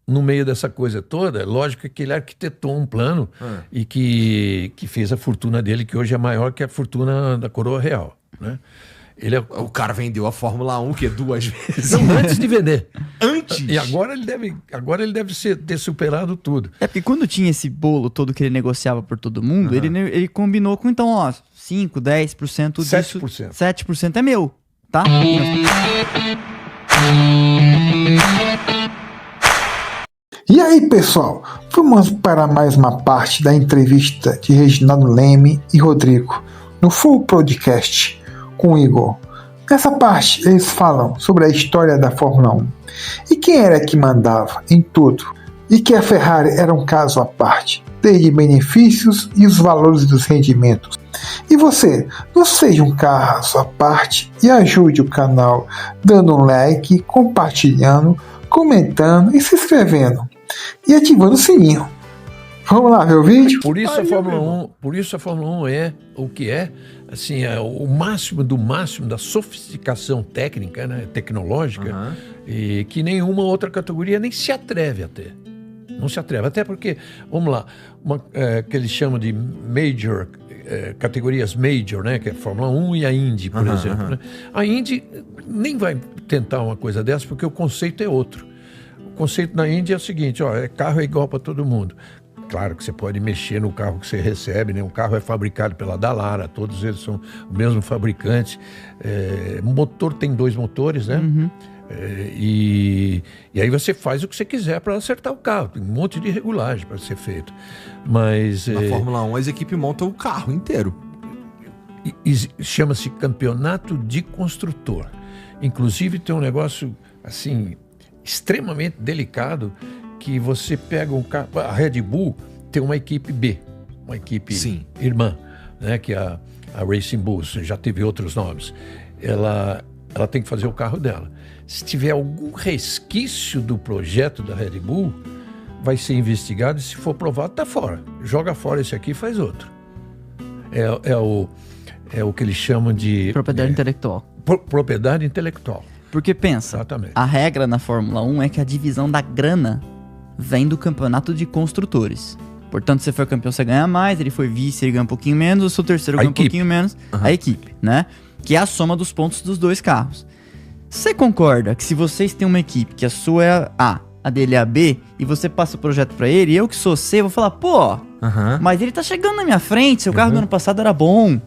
no meio dessa coisa toda, lógico que ele arquitetou um plano e que fez a fortuna dele, que hoje é maior que a fortuna da coroa real, né? O cara vendeu a Fórmula 1 que 2 vezes. Não, antes de vender. Antes? E agora ele deve ter superado tudo. É porque quando tinha esse bolo todo que ele negociava por todo mundo, ele combinou com, então, ó, 5, 10% disso. 7%. 7% é meu, tá? E aí, pessoal, vamos para mais uma parte da entrevista de Reginaldo Leme e Rodrigo no Full Podcast com o Igor. Nessa parte, eles falam sobre a história da Fórmula 1 e quem era que mandava em tudo, e que a Ferrari era um caso à parte, desde benefícios e os valores dos rendimentos. E você, não seja um caso à parte e ajude o canal dando um like, compartilhando, comentando e se inscrevendo e ativando o sininho. Vamos lá ver o vídeo? Por isso a Fórmula 1 é o que é, assim, é o máximo do máximo da sofisticação técnica, né, tecnológica, e que nenhuma outra categoria nem se atreve a ter. Não se atreve, até porque, vamos lá, que eles chamam de major, categorias major, né, que é a Fórmula 1 e a Indy, por exemplo. Né? A Indy nem vai tentar uma coisa dessa porque o conceito é outro. O conceito na Indy é o seguinte, ó, carro é igual para todo mundo. Claro que você pode mexer no carro que você recebe, né? Um carro é fabricado pela Dallara, todos eles são o mesmo fabricante. Motor tem 2 motores, né? E aí você faz o que você quiser para acertar o carro. Tem um monte de regulagem para ser feito. Mas na Fórmula 1 as equipes montam o carro inteiro. Chama-se campeonato de construtor. Inclusive tem um negócio assim extremamente delicado, que você pega um carro. A Red Bull tem uma equipe B, uma equipe irmã, né, que é a Racing Bulls, já teve outros nomes. Ela tem que fazer o carro dela. Se tiver algum resquício do projeto da Red Bull, vai ser investigado e, se for provado, tá fora. Joga fora esse aqui e faz outro. É o que eles chamam de propriedade intelectual. Propriedade intelectual. Porque pensa, exatamente, a regra na Fórmula 1 é que a divisão da grana vem do campeonato de construtores. Portanto, se você for campeão, você ganha mais, ele foi vice, ele ganha um pouquinho menos, o seu terceiro ganha um pouquinho menos, a equipe, né? Que é a soma dos pontos dos 2 carros. Você concorda que se vocês têm uma equipe que a sua é a A dele é a B, e você passa o projeto pra ele, e eu que sou C, vou falar, pô, mas ele tá chegando na minha frente, seu carro do ano passado era bom,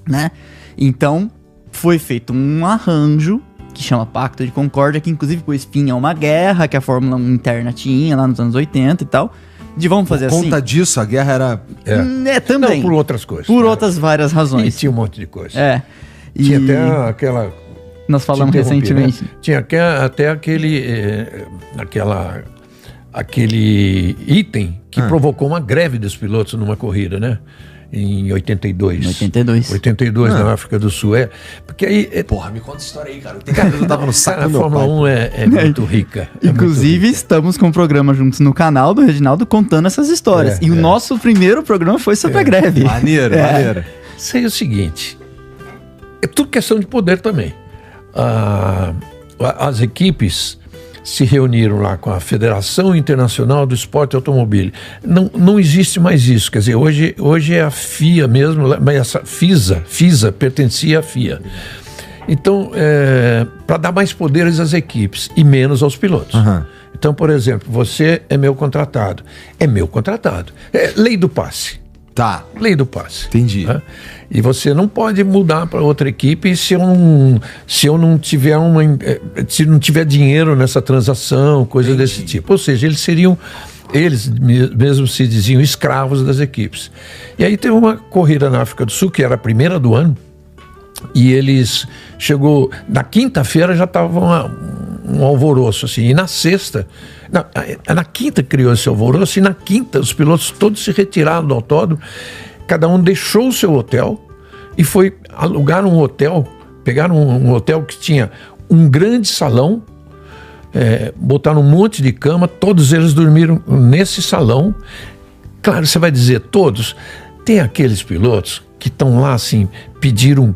né? Então, foi feito um arranjo que chama Pacto de Concórdia, que inclusive pôs fim a uma guerra que a Fórmula 1 interna tinha lá nos anos 80 e tal, de vamos fazer assim. Por conta disso, a guerra era... Não, também. por outras coisas. Por outras várias razões. E tinha um monte de coisa. Tinha até aquela... Nós falamos recentemente. Né? Tinha até aquele item que provocou uma greve dos pilotos numa corrida, né? Em 82. 82 na África do Sul. Porque aí... Porra, me conta essa história aí, cara. Eu tava no saco do meu pai. A Fórmula 1 é muito rica. Inclusive, estamos com um programa juntos no canal do Reginaldo contando essas histórias. E o nosso primeiro programa foi sobre a greve. Maneiro. Isso aí é o seguinte. É tudo questão de poder também. As equipes se reuniram lá com a Federação Internacional do Esporte Automobil. Não existe mais isso. Quer dizer, hoje é a FIA mesmo, mas essa FISA pertencia à FIA. Então, para dar mais poderes às equipes e menos aos pilotos. Então, por exemplo, você é meu contratado. É meu contratado. É lei do passe. Tá. Lei do passe. Entendi. Tá? E você não pode mudar para outra equipe se eu não tiver se não tiver dinheiro nessa transação, coisa desse tipo. Ou seja, eles mesmos se diziam escravos das equipes. E aí teve uma corrida na África do Sul, que era a primeira do ano, e na quinta-feira já estava um alvoroço, assim, e na sexta, na quinta criou esse alvoroço, e na quinta os pilotos todos se retiraram do autódromo, cada um deixou o seu hotel e foi alugar um hotel, pegaram um hotel que tinha um grande salão, botaram um monte de cama, todos eles dormiram nesse salão. Claro, você vai dizer todos, tem aqueles pilotos que estão lá assim, pediram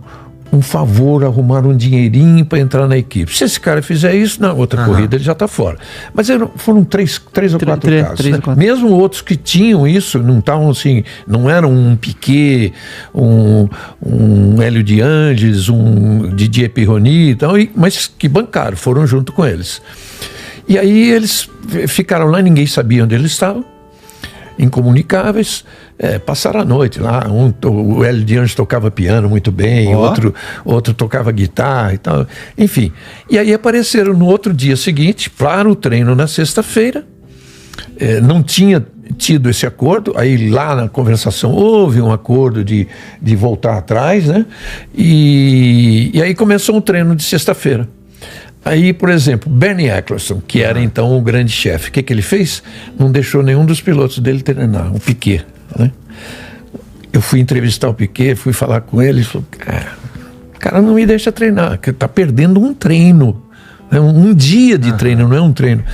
um favor, arrumar um dinheirinho para entrar na equipe. Se esse cara fizer isso, na outra corrida ele já está fora. Mas foram três ou quatro casos. Né? Mesmo outros que tinham isso, não estavam assim, não eram um Piquet, um Hélio de Angelis, um Didier Pironi e tal, mas que bancaram, foram junto com eles. E aí eles ficaram lá, ninguém sabia onde eles estavam, incomunicáveis. Passaram a noite lá. O Hélio de Angelis tocava piano muito bem, outro tocava guitarra e tal. Enfim. E aí apareceram no outro dia seguinte, para o treino na sexta-feira. Não tinha tido esse acordo. Aí lá na conversação houve um acordo de voltar atrás, né? E aí começou um treino de sexta-feira. Aí, por exemplo, Bernie Eccleston, que era então o grande chefe, o que ele fez? Não deixou nenhum dos pilotos dele treinar, o Piquet. Né? Eu fui entrevistar o Piquet, fui falar com ele, ele falou: cara, não me deixa treinar, que tá perdendo um treino, né? Um dia de treino, não é um treino,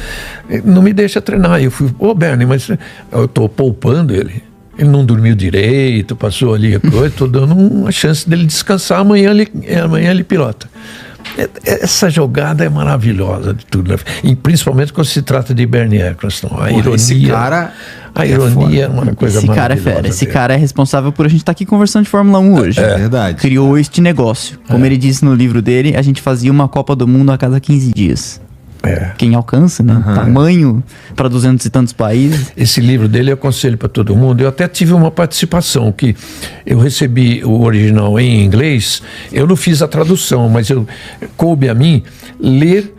não me deixa treinar. Eu fui: Bernie, mas eu tô poupando ele não dormiu direito, passou ali a coisa, tô dando uma chance dele descansar, amanhã ele pilota. Essa jogada é maravilhosa de tudo, né? E principalmente quando se trata de Bernie Eccleston. A ironia, esse cara a ironia é uma coisa esse cara é fera. Esse cara é responsável por a gente estar aqui conversando de Fórmula 1 hoje. É verdade. Criou este negócio. Como ele disse no livro dele, a gente fazia uma Copa do Mundo a cada 15 dias. Quem alcança, né? Tamanho para 200 e tantos países. Esse livro dele eu aconselho para todo mundo. Eu até tive uma participação que eu recebi o original em inglês. Eu não fiz a tradução, mas coube a mim ler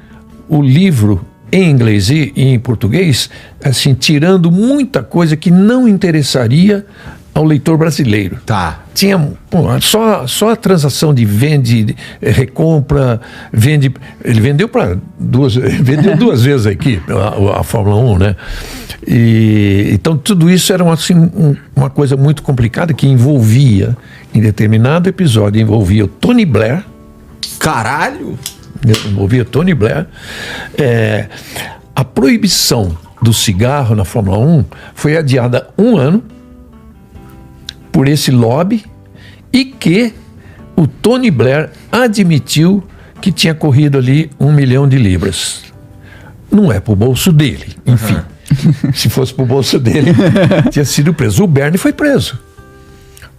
o livro em inglês e em português, assim, tirando muita coisa que não interessaria ao leitor brasileiro. Tá. Tinha só a transação de vende, recompra, vende. Ele vendeu vendeu duas vezes aqui a Fórmula 1, né? Então tudo isso era assim, uma coisa muito complicada que envolvia, em determinado episódio, envolvia o Tony Blair. Caralho! Envolvia o Tony Blair. A proibição do cigarro na Fórmula 1 foi adiada 1 ano por esse lobby, e que o Tony Blair admitiu que tinha corrido ali 1 milhão de libras. Não é pro bolso dele, enfim. Se fosse pro bolso dele, tinha sido preso. O Bernie foi preso.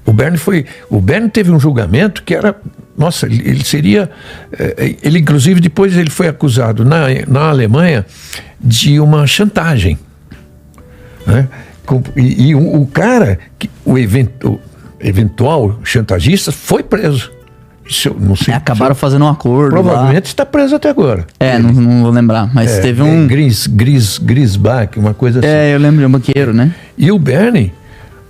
O Bernie teve um julgamento que era... Nossa, ele seria... Ele, inclusive, depois ele foi acusado na Alemanha de uma chantagem, né? E o cara, o eventual chantagista, foi preso. Não sei, acabaram fazendo um acordo. Provavelmente está preso até agora. Não vou lembrar, mas teve um... Grisbach, uma coisa assim. Eu lembro, um banqueiro, né? E o Bernie,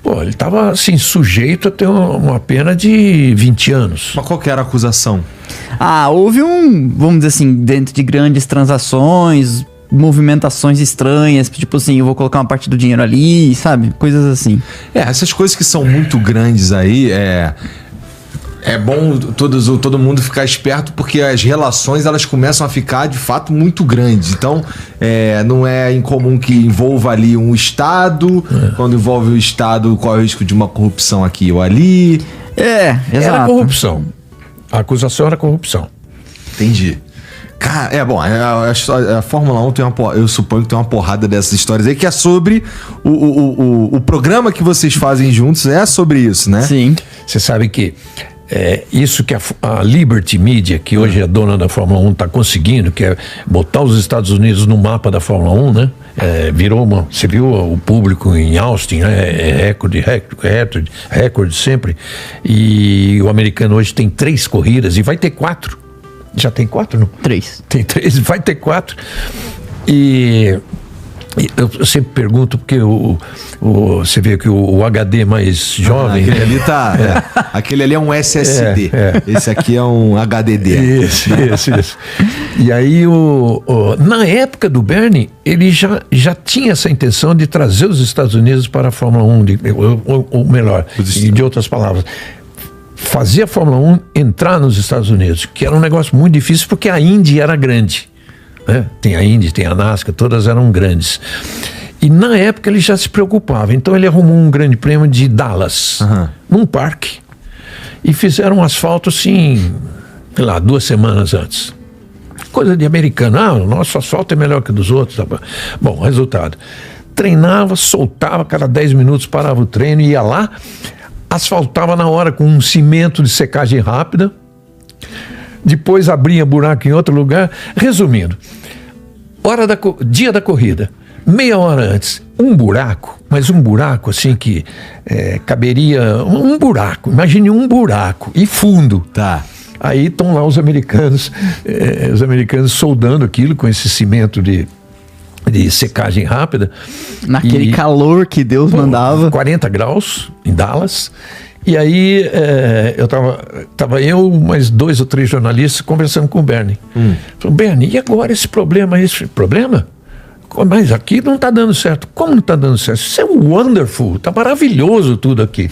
ele estava assim, sujeito a ter uma pena de 20 anos. Mas qual que era a acusação? Houve vamos dizer assim, dentro de grandes transações, movimentações estranhas, tipo assim, eu vou colocar uma parte do dinheiro ali, sabe? Coisas assim. Essas coisas que são muito grandes aí, é bom todo mundo ficar esperto, porque as relações elas começam a ficar de fato muito grandes. Então não é incomum que envolva ali um Estado. Quando envolve o Estado, corre o risco de uma corrupção aqui ou ali. Exato. Era corrupção. A acusação era corrupção. Entendi. Cara, a Fórmula 1 eu suponho que tem uma porrada dessas histórias aí, que é sobre o programa que vocês fazem juntos, é sobre isso, né? Sim. Você sabe que isso que a Liberty Media, que hoje é dona da Fórmula 1, está conseguindo, que é botar os Estados Unidos no mapa da Fórmula 1, né? Virou você viu o público em Austin, né? Recorde sempre. E o americano hoje tem 3 corridas e vai ter 4. Já tem 4, não? 3. Tem 3, vai ter 4. E eu sempre pergunto, porque você vê que o HD mais jovem... Aquele ali aquele ali é um SSD. Esse aqui é um HDD. Isso. E aí, na época do Bernie, ele já tinha essa intenção de trazer os Estados Unidos para a Fórmula 1, ou melhor, de outras palavras, fazer a Fórmula 1 entrar nos Estados Unidos, que era um negócio muito difícil, porque a Indy era grande, né? Tem a Indy, tem a NASCAR, todas eram grandes. E na época ele já se preocupava. Então ele arrumou um grande prêmio de Dallas, num parque. e fizeram um asfalto assim, sei lá, 2 semanas antes. Coisa de americano. O nosso asfalto é melhor que o dos outros. Tá? Bom, resultado. Treinava, soltava, cada 10 minutos parava o treino, ia lá, asfaltava na hora com um cimento de secagem rápida, depois abria buraco em outro lugar. Resumindo, dia da corrida, meia hora antes, um buraco, mas um buraco assim que caberia, um buraco, imagine um buraco, e fundo. Tá. Aí estão lá os americanos soldando aquilo com esse cimento de secagem rápida. Naquele calor que Deus mandava. 40 graus em Dallas. E aí tava eu, mais 2 ou 3 jornalistas conversando com o Bernie. Falei, Bernie, e agora esse problema? Problema? Mas aqui não está dando certo. Como não está dando certo? Isso é wonderful, está maravilhoso tudo aqui.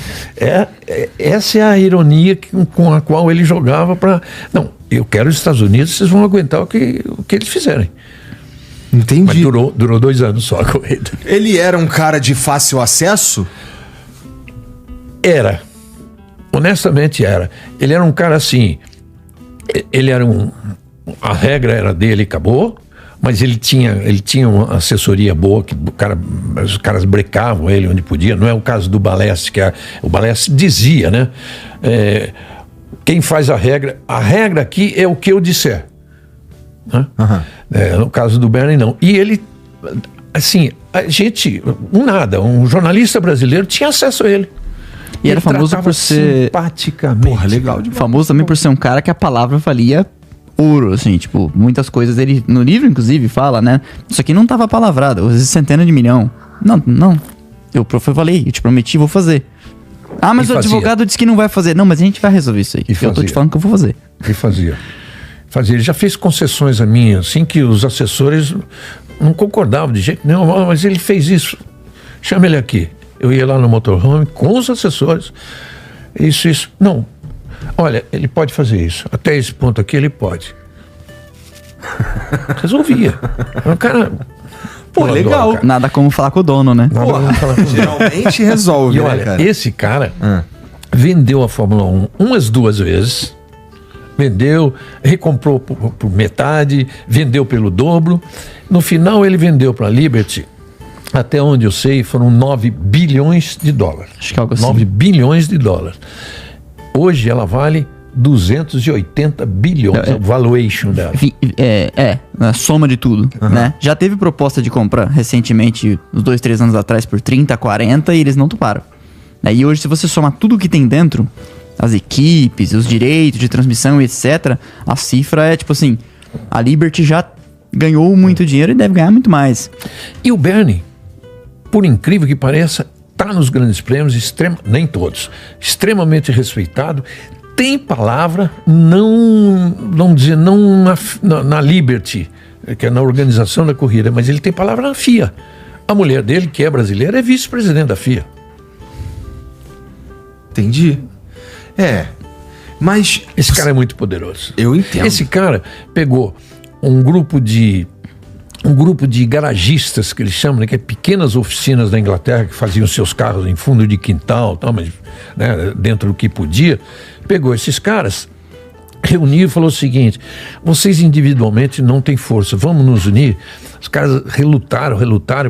Essa é a ironia com a qual ele jogava para... Não, eu quero os Estados Unidos, vocês vão aguentar o que eles fizerem. Entendi. Mas durou 2 anos só a corrida. Ele era um cara de fácil acesso? Era. Honestamente era. Ele era um cara assim... Ele era a regra era dele e acabou... Mas ele tinha uma assessoria boa, que os caras brecavam ele onde podia. Não é o caso do Balestre, que o Balestre dizia, né? Quem faz a regra aqui é o que eu disser. Né? No caso do Bernie, não. E ele, assim, um jornalista brasileiro tinha acesso a ele. E era famoso por ser... simpaticamente. Porra, legal. Famoso também por ser um cara que a palavra valia... ouro, assim, tipo, muitas coisas ele, no livro inclusive, fala, né, isso aqui não tava palavrado, às vezes centenas de milhão, não, eu falei, eu te prometi, vou fazer. Mas o advogado disse que não vai fazer, não, mas a gente vai resolver isso aí, eu tô te falando que eu vou fazer. E fazia, ele já fez concessões a mim, assim, que os assessores não concordavam de jeito nenhum, mas ele fez isso, chama ele aqui, eu ia lá no motorhome com os assessores, isso, não. Olha, ele pode fazer isso. Até esse ponto aqui ele pode. Resolvia. O cara... Pô, legal. Cara. Nada como falar com o dono, né? Geralmente resolve, e olha, cara? Esse cara vendeu a Fórmula 1 umas 2 vezes. Vendeu, recomprou por metade, vendeu pelo dobro. No final ele vendeu para a Liberty, até onde eu sei, foram 9 bilhões de dólares. Acho que é algo assim. 9 bilhões de dólares. Hoje ela vale 280 bilhões, a valuation dela. A soma de tudo, né? Já teve proposta de compra recentemente, uns 2, 3 anos atrás, por 30, 40 e eles não toparam. E hoje, se você somar tudo que tem dentro, as equipes, os direitos de transmissão e etc., a cifra é tipo assim, a Liberty já ganhou muito dinheiro e deve ganhar muito mais. E o Bernie, por incrível que pareça, está nos grandes prêmios, nem todos, extremamente respeitado, tem palavra, não na Liberty, que é na organização da corrida, mas ele tem palavra na FIA. A mulher dele, que é brasileira, é vice-presidente da FIA. Entendi. Mas... Esse cara é muito poderoso. Eu entendo. Esse cara pegou um grupo de garagistas, que eles chamam, né, que é pequenas oficinas da Inglaterra que faziam seus carros em fundo de quintal, tal, mas, né, dentro do que podia. Pegou esses caras, reuniu e falou o seguinte: vocês individualmente não têm força, vamos nos unir. Os caras relutaram,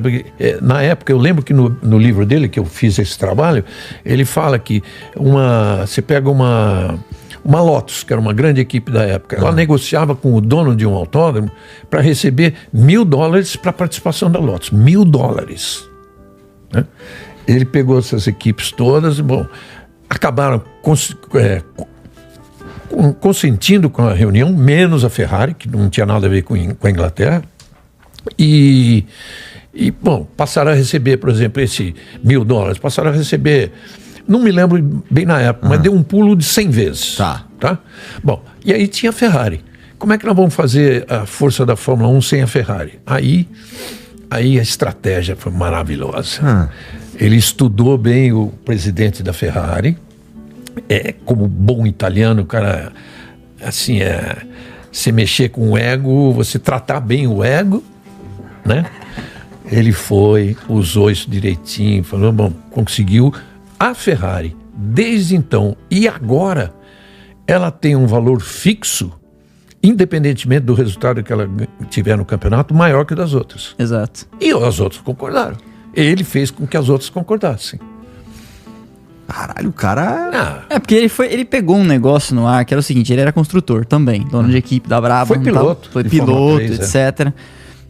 porque na época, eu lembro que no livro dele, que eu fiz esse trabalho, ele fala que você pega uma Lotus, que era uma grande equipe da época, ela negociava com o dono de um autódromo para receber $1.000 para a participação da Lotus. $1.000. Né? Ele pegou essas equipes todas e, acabaram consentindo com a reunião, menos a Ferrari, que não tinha nada a ver com a Inglaterra, e passaram a receber, por exemplo, esse $1.000, passaram a receber... Não me lembro bem na época, mas deu um pulo de 100 vezes. Tá? Bom, e aí tinha a Ferrari. Como é que nós vamos fazer a força da Fórmula 1 sem a Ferrari? Aí a estratégia foi maravilhosa. Ele estudou bem o presidente da Ferrari. Como bom italiano, o cara, assim, se mexer com o ego, você tratar bem o ego, né? Ele usou isso direitinho, falou, conseguiu... A Ferrari desde então e agora, ela tem um valor fixo, independentemente do resultado que ela tiver no campeonato, maior que o das outras. Exato. E as outras concordaram. Ele fez com que as outras concordassem. Caralho, o cara... É porque ele pegou um negócio no ar que era o seguinte, ele era construtor também, dono de equipe da Brabham. Foi piloto. Foi piloto, etc.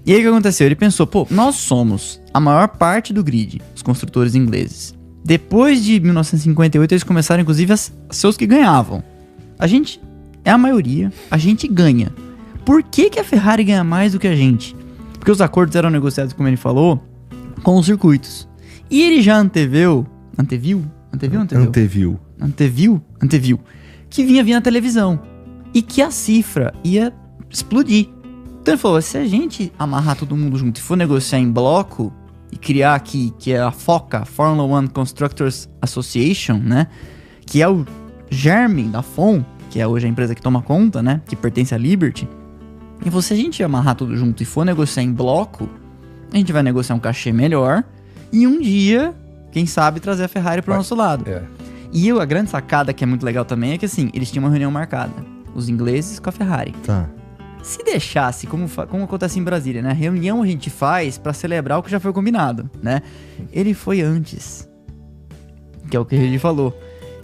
E aí o que aconteceu? Ele pensou, nós somos a maior parte do grid, os construtores ingleses. Depois de 1958, eles começaram, inclusive, a ser os que ganhavam. A gente é a maioria, a gente ganha. Por que a Ferrari ganha mais do que a gente? Porque os acordos eram negociados, como ele falou, com os circuitos. E ele já anteviu, que vinha vir na televisão. E que a cifra ia explodir. Então ele falou, se a gente amarrar todo mundo junto e for negociar em bloco, e criar aqui, que é a FOCA, Formula One Constructors Association, né? Que é o germe da FOM, que é hoje a empresa que toma conta, né? Que pertence à Liberty. E se a gente amarrar tudo junto e for negociar em bloco, a gente vai negociar um cachê melhor e um dia, quem sabe, trazer a Ferrari pro nosso lado. E a grande sacada, que é muito legal também, é que assim, eles tinham uma reunião marcada. Os ingleses com a Ferrari. Tá. Se deixasse, como acontece em Brasília, né? Reunião a gente faz pra celebrar o que já foi combinado, né? Ele foi antes. Que é o que ele falou.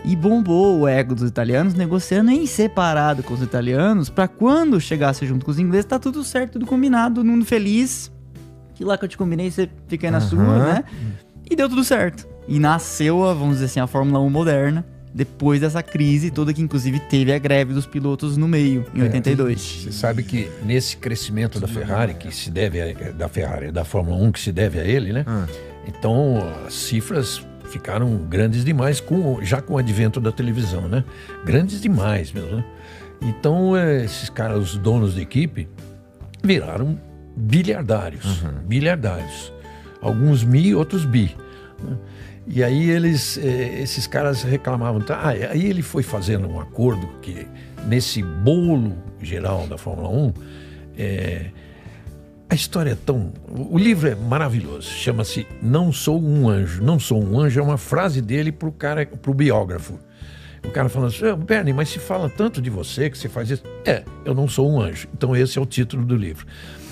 E bombou o ego dos italianos, negociando em separado com os italianos, pra quando chegasse junto com os ingleses, tá tudo certo, tudo combinado, todo mundo feliz. Que lá que eu te combinei, você fica aí na sua, né? E deu tudo certo. E nasceu, vamos dizer assim, a Fórmula 1 moderna. Depois dessa crise toda, que inclusive teve a greve dos pilotos no meio, em 82. Você sabe que nesse crescimento da Ferrari, que se deve da Fórmula 1, que se deve a ele, né? Então, as cifras ficaram grandes demais, já com o advento da televisão, né? Grandes demais mesmo, né? Então, esses caras, os donos da equipe, viraram bilhardários. Bilhardários. Alguns outros bi, né? E aí esses caras reclamavam. Aí ele foi fazendo um acordo que, nesse bolo geral da Fórmula 1, a história é tão... O livro é maravilhoso, chama-se Não Sou um Anjo. Não sou um anjo é uma frase dele pro biógrafo. O cara falando assim, Bernie, mas se fala tanto de você, que você faz isso. Eu não sou um anjo. Então esse é o título do livro.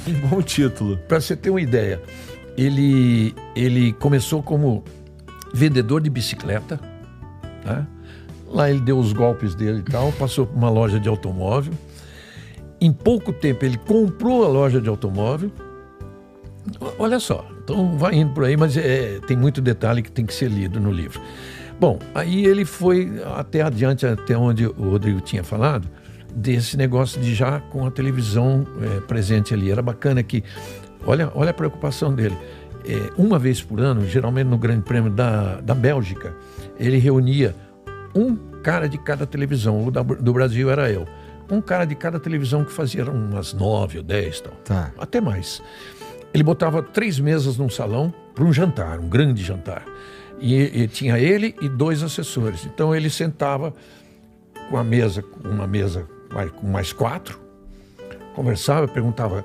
Um bom título. Para você ter uma ideia, ele começou como vendedor de bicicleta, tá? Lá ele deu os golpes dele e tal, passou por uma loja de automóvel. Em pouco tempo ele comprou a loja de automóvel. Olha só, então vai indo por aí, mas tem muito detalhe que tem que ser lido no livro. Bom, aí ele foi até adiante, até onde o Rodrigo tinha falado, desse negócio de já com a televisão presente ali. Era bacana que, olha a preocupação dele. Uma vez por ano, geralmente no Grande Prêmio da Bélgica, ele reunia um cara de cada televisão. O do Brasil era eu. Um cara de cada televisão, que fazia umas 9 ou 10 tal. Tá. Até mais. Ele botava 3 mesas num salão para um jantar, um grande jantar. E tinha ele e 2 assessores. Então ele sentava com uma mesa com mais 4, conversava, perguntava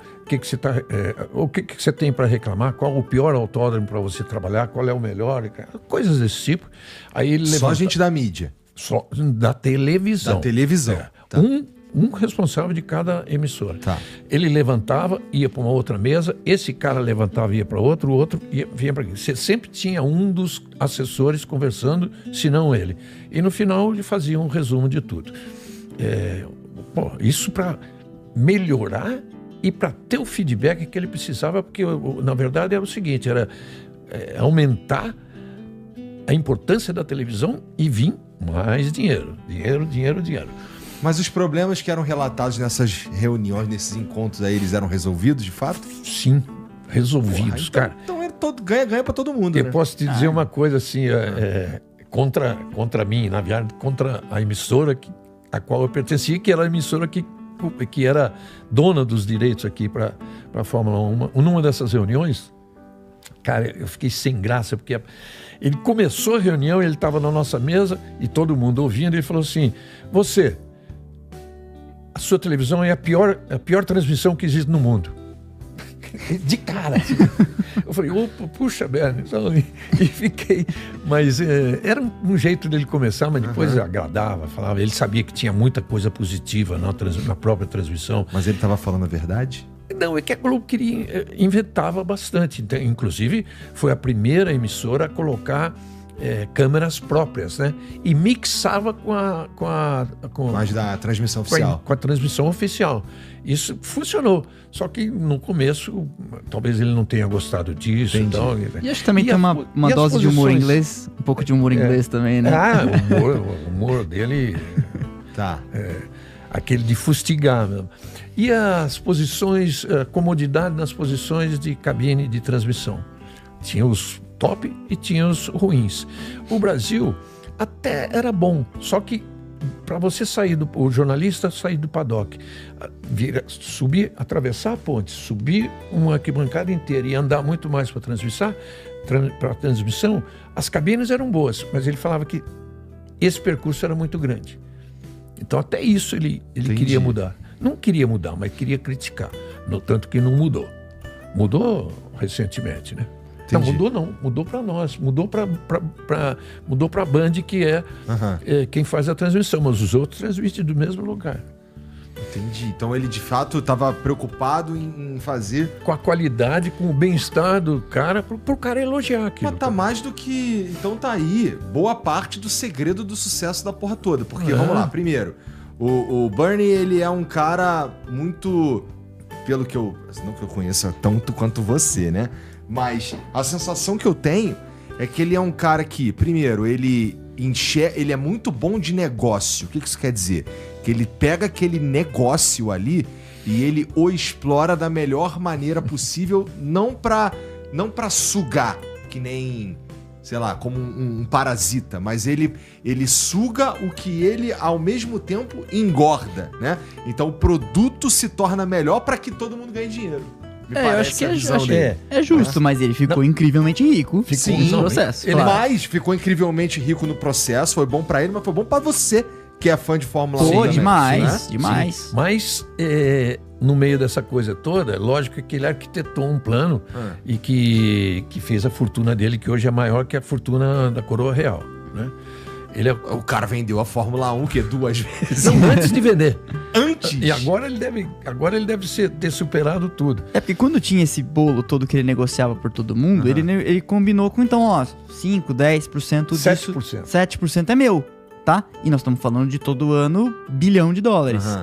o que você tem para reclamar, qual o pior autódromo para você trabalhar, qual é o melhor, coisas desse tipo. Aí ele Só gente da mídia? Só da televisão. Da televisão. Tá. Um responsável de cada emissora. Tá. Ele levantava, ia para uma outra mesa, esse cara levantava e ia para outro, o outro vinha para aqui. Você sempre tinha um dos assessores conversando, se não ele. E no final ele fazia um resumo de tudo. Isso para melhorar e para ter o feedback que ele precisava, porque na verdade era o seguinte, era aumentar a importância da televisão e vir mais dinheiro. Mas os problemas que eram relatados nessas reuniões, nesses encontros aí, eles eram resolvidos de fato? Sim, resolvidos, cara. Então ele ganha pra todo mundo, Eu né? posso te dizer uma coisa assim, contra mim, na verdade, contra a emissora a qual eu pertencia, que era a emissora que era dona dos direitos aqui para a Fórmula 1. Numa dessas reuniões, cara, eu fiquei sem graça, porque ele começou a reunião, ele estava na nossa mesa e todo mundo ouvindo, e ele falou assim, a sua televisão é a pior transmissão que existe no mundo. De cara. Assim. Eu falei, opa, puxa, Bernie. E fiquei. Mas era um jeito dele começar, mas depois agradava, falava. Ele sabia que tinha muita coisa positiva na própria transmissão. Mas ele estava falando a verdade? Não, é que a Globo inventava bastante. Então, inclusive, foi a primeira emissora a colocar câmeras próprias, né? E mixava mais da transmissão oficial. Com a transmissão oficial. Isso funcionou. Só que no começo, talvez ele não tenha gostado disso. Então, e acho que também tem uma dose de humor inglês. Um pouco de humor inglês também, né? O humor dele... Tá. Aquele de fustigar mesmo. E as posições, a comodidade nas posições de cabine de transmissão. Tinha os top e tinha os ruins. O Brasil até era bom, só que para você o jornalista sair do paddock, subir, atravessar a ponte, subir uma arquibancada inteira e andar muito mais para a transmissão, as cabines eram boas, mas ele falava que esse percurso era muito grande. Então até isso ele queria mudar. Não queria mudar, mas queria criticar. No tanto que não mudou. Mudou recentemente, né? Entendi. Mudou para nós, mudou para a Band, que é quem faz a transmissão, mas os outros transmitem do mesmo lugar. Entendi. Então ele de fato estava preocupado em fazer... Com a qualidade, com o bem-estar do cara, pro cara elogiar aquilo. Mas tá mais do que... Então tá aí boa parte do segredo do sucesso da porra toda. Porque, vamos lá, primeiro, o Bernie, ele é um cara muito... Pelo que eu... Não que eu conheça tanto quanto você, né? Mas a sensação que eu tenho é que ele é um cara que, primeiro, ele é muito bom de negócio. O que isso quer dizer? Que ele pega aquele negócio ali e ele o explora da melhor maneira possível, não pra sugar, que nem, sei lá, como um parasita, mas ele suga o que ele, ao mesmo tempo, engorda, né? Então o produto se torna melhor para que todo mundo ganhe dinheiro. Eu acho que é justo, mas ele ficou incrivelmente rico no processo. Mas ficou incrivelmente rico no processo, foi bom pra ele, mas foi bom pra você, que é fã de Fórmula 1 também. Demais. Sim. Mas, no meio dessa coisa toda, lógico que ele arquitetou um plano e que fez a fortuna dele, que hoje é maior que a fortuna da coroa real, né? O cara vendeu a Fórmula 1 que 2 vezes. Não, antes de vender. Antes? E agora ele deve ter superado tudo. É porque quando tinha esse bolo todo que ele negociava por todo mundo, ele combinou com, então, 5, 10% disso. 7%. 7% é meu, tá? E nós estamos falando de todo ano $1 bilhão.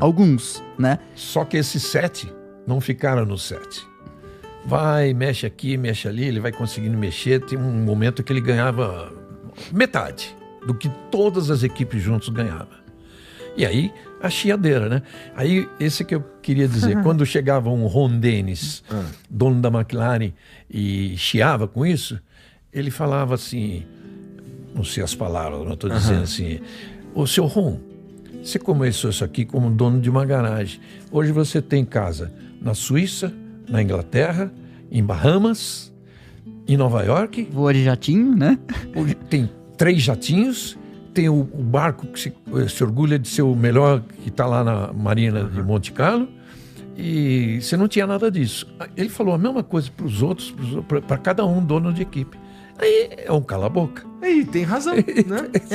Alguns, né? Só que esses 7 não ficaram no 7. Vai, mexe aqui, mexe ali, ele vai conseguindo mexer. Tem um momento que ele ganhava metade do que todas as equipes juntos ganhavam. E aí, a chiadeira, né? Aí, esse que eu queria dizer, quando chegava um Ron Dennis, dono da McLaren, e chiava com isso, ele falava assim, não sei as palavras, não estou dizendo assim, ô seu Ron, você começou isso aqui como dono de uma garagem. Hoje você tem casa na Suíça, na Inglaterra, em Bahamas, em Nova York. Voa de jatinho, né? Hoje tem 3 jatinhos, tem o barco que se orgulha de ser o melhor, que está lá na Marina de Monte Carlo, e você não tinha nada disso. Ele falou a mesma coisa para os outros, para cada um dono de equipe. Aí é um cala-boca. Aí tem razão, né?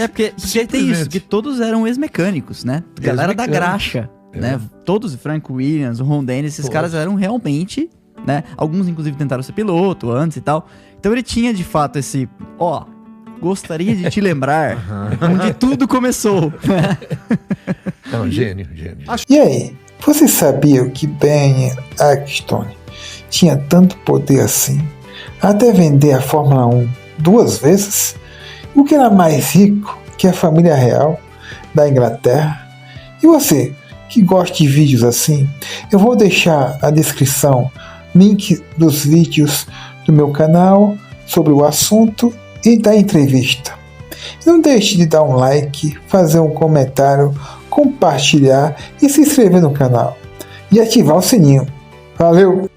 Porque tem isso, que todos eram ex-mecânicos, né? Galera da graxa, né? Todos, Frank Williams, o Ron Dennis, esses caras eram realmente, né? Alguns, inclusive, tentaram ser piloto antes e tal. Então ele tinha, de fato, esse... gostaria de te lembrar onde tudo começou. Não, gênio. E aí, você sabia que Bernie Ecclestone tinha tanto poder assim, até vender a Fórmula 1 2 vezes? O que era mais rico que a família real da Inglaterra? E você, que gosta de vídeos assim, eu vou deixar na descrição link dos vídeos do meu canal sobre o assunto e da entrevista. Não deixe de dar um like, fazer um comentário, compartilhar e se inscrever no canal. E ativar o sininho. Valeu!